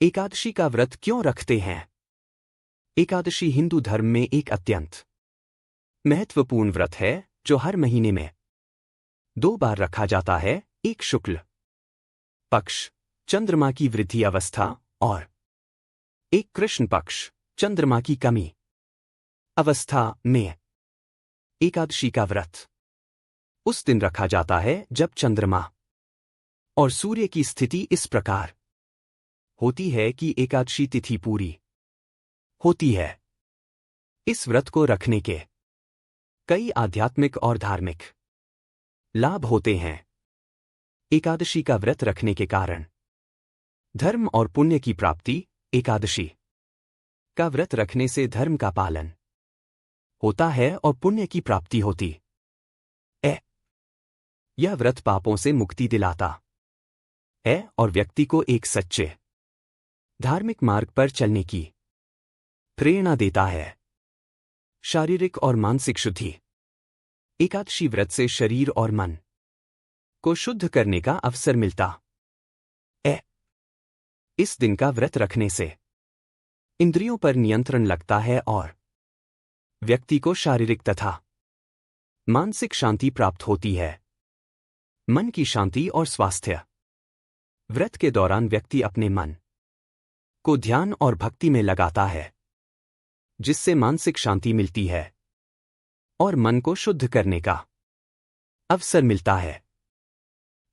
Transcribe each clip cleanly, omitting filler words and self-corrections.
एकादशी का व्रत क्यों रखते हैं? एकादशी हिंदू धर्म में एक अत्यंत महत्वपूर्ण व्रत है जो हर महीने में 2 बार रखा जाता है, एक शुक्ल पक्ष चंद्रमा की वृद्धि अवस्था और एक कृष्ण पक्ष चंद्रमा की कमी अवस्था में। एकादशी का व्रत उस दिन रखा जाता है जब चंद्रमा और सूर्य की स्थिति इस प्रकार होती है कि एकादशी तिथि पूरी होती है। इस व्रत को रखने के कई आध्यात्मिक और धार्मिक लाभ होते हैं। एकादशी का व्रत रखने के कारण धर्म और पुण्य की प्राप्ति। एकादशी का व्रत रखने से धर्म का पालन होता है और पुण्य की प्राप्ति होती है। यह व्रत पापों से मुक्ति दिलाता है और व्यक्ति को एक सच्चे धार्मिक मार्ग पर चलने की प्रेरणा देता है। शारीरिक और मानसिक शुद्धि। एकादशी व्रत से शरीर और मन को शुद्ध करने का अवसर मिलता है। इस दिन का व्रत रखने से इंद्रियों पर नियंत्रण लगता है और व्यक्ति को शारीरिक तथा मानसिक शांति प्राप्त होती है। मन की शांति और स्वास्थ्य। व्रत के दौरान व्यक्ति अपने मन को ध्यान और भक्ति में लगाता है, जिससे मानसिक शांति मिलती है और मन को शुद्ध करने का अवसर मिलता है।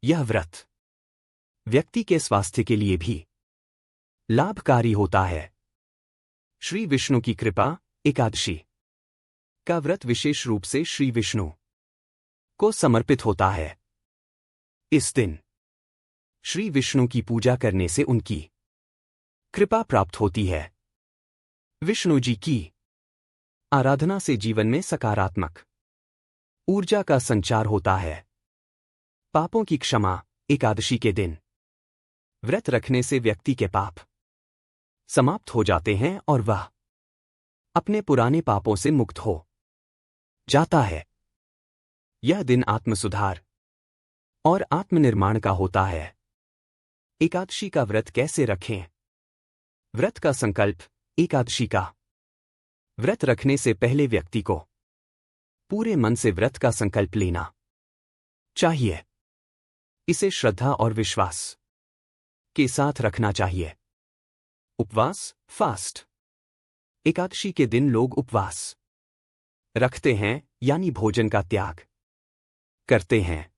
यह व्रत व्यक्ति के स्वास्थ्य के लिए भी लाभकारी होता है। श्री विष्णु की कृपा। एकादशी का व्रत विशेष रूप से श्री विष्णु को समर्पित होता है। इस दिन श्री विष्णु की पूजा करने से उनकी कृपा प्राप्त होती है। विष्णु जी की आराधना से जीवन में सकारात्मक ऊर्जा का संचार होता है। पापों की क्षमा। एकादशी के दिन व्रत रखने से व्यक्ति के पाप समाप्त हो जाते हैं और वह अपने पुराने पापों से मुक्त हो जाता है। यह दिन आत्मसुधार और आत्मनिर्माण का होता है। एकादशी का व्रत कैसे रखें? व्रत का संकल्प। एकादशी का व्रत रखने से पहले व्यक्ति को पूरे मन से व्रत का संकल्प लेना चाहिए। इसे श्रद्धा और विश्वास के साथ रखना चाहिए। उपवास, फास्ट। एकादशी के दिन लोग उपवास रखते हैं, यानी भोजन का त्याग करते हैं।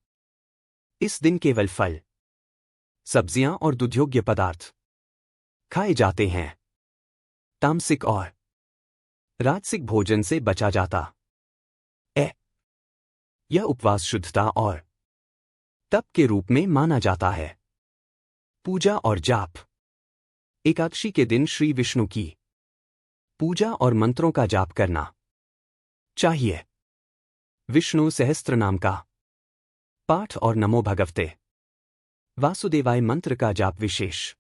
इस दिन केवल फल, सब्जियां और दूधयोग्य पदार्थ खाए जाते हैं। तामसिक और राजसिक भोजन से बचा जाता है। यह उपवास शुद्धता और तप के रूप में माना जाता है। पूजा और जाप। एकादशी के दिन श्री विष्णु की पूजा और मंत्रों का जाप करना चाहिए। विष्णु सहस्त्र नाम का पाठ और नमो भगवते वासुदेवाय मंत्र का जाप विशेष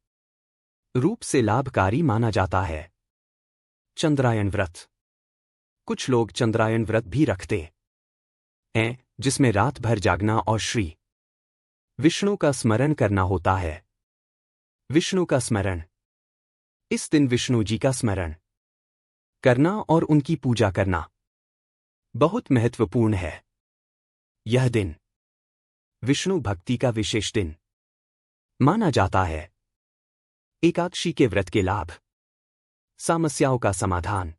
रूप से लाभकारी माना जाता है। चंद्रायन व्रत। कुछ लोग चंद्रायन व्रत भी रखते हैं, जिसमें रात भर जागना और श्री विष्णु का स्मरण करना होता है। विष्णु का स्मरण। इस दिन विष्णु जी का स्मरण करना और उनकी पूजा करना बहुत महत्वपूर्ण है। यह दिन विष्णु भक्ति का विशेष दिन माना जाता है। एकादशी के व्रत के लाभ। समस्याओं का समाधान।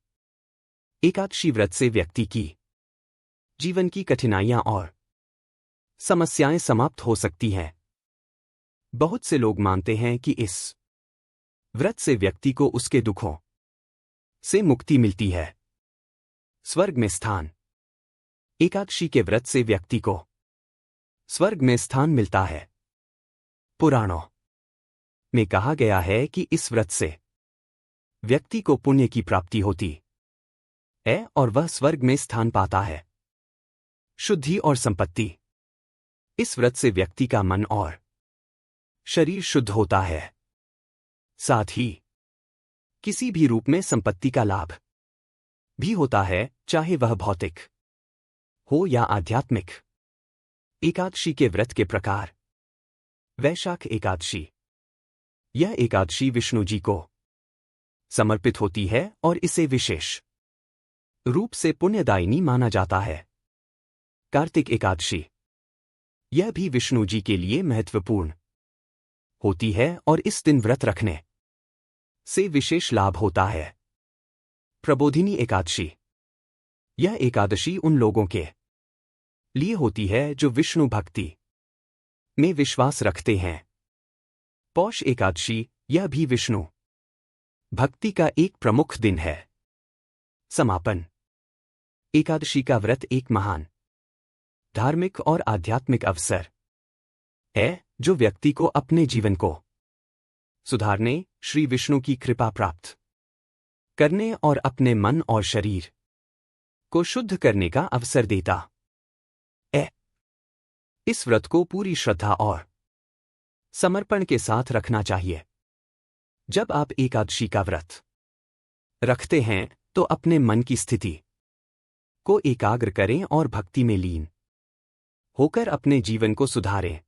एकादशी व्रत से व्यक्ति की जीवन की कठिनाइयां और समस्याएं समाप्त हो सकती हैं। बहुत से लोग मानते हैं कि इस व्रत से व्यक्ति को उसके दुखों से मुक्ति मिलती है। स्वर्ग में स्थान। एकादशी के व्रत से व्यक्ति को स्वर्ग में स्थान मिलता है। पुराणों में कहा गया है कि इस व्रत से व्यक्ति को पुण्य की प्राप्ति होती है और वह स्वर्ग में स्थान पाता है। शुद्धि और संपत्ति। इस व्रत से व्यक्ति का मन और शरीर शुद्ध होता है। साथ ही किसी भी रूप में संपत्ति का लाभ भी होता है, चाहे वह भौतिक हो या आध्यात्मिक। एकादशी के व्रत के प्रकार। वैशाख एकादशी। यह एकादशी विष्णु जी को समर्पित होती है और इसे विशेष रूप से पुण्यदायिनी माना जाता है। कार्तिक एकादशी, यह भी विष्णु जी के लिए महत्वपूर्ण होती है और इस दिन व्रत रखने से विशेष लाभ होता है। प्रबोधिनी एकादशी, यह एकादशी उन लोगों के लिए होती है जो विष्णु भक्ति में विश्वास रखते हैं। पौष एकादशी, यह भी विष्णु भक्ति का एक प्रमुख दिन है। समापन एकादशी का व्रत एक महान धार्मिक और आध्यात्मिक अवसर है जो व्यक्ति को अपने जीवन को सुधारने, श्री विष्णु की कृपा प्राप्त करने और अपने मन और शरीर को शुद्ध करने का अवसर देता है। इस व्रत को पूरी श्रद्धा और समर्पण के साथ रखना चाहिए। जब आप एकादशी का व्रत रखते हैं तो अपने मन की स्थिति को एकाग्र करें और भक्ति में लीन होकर अपने जीवन को सुधारें।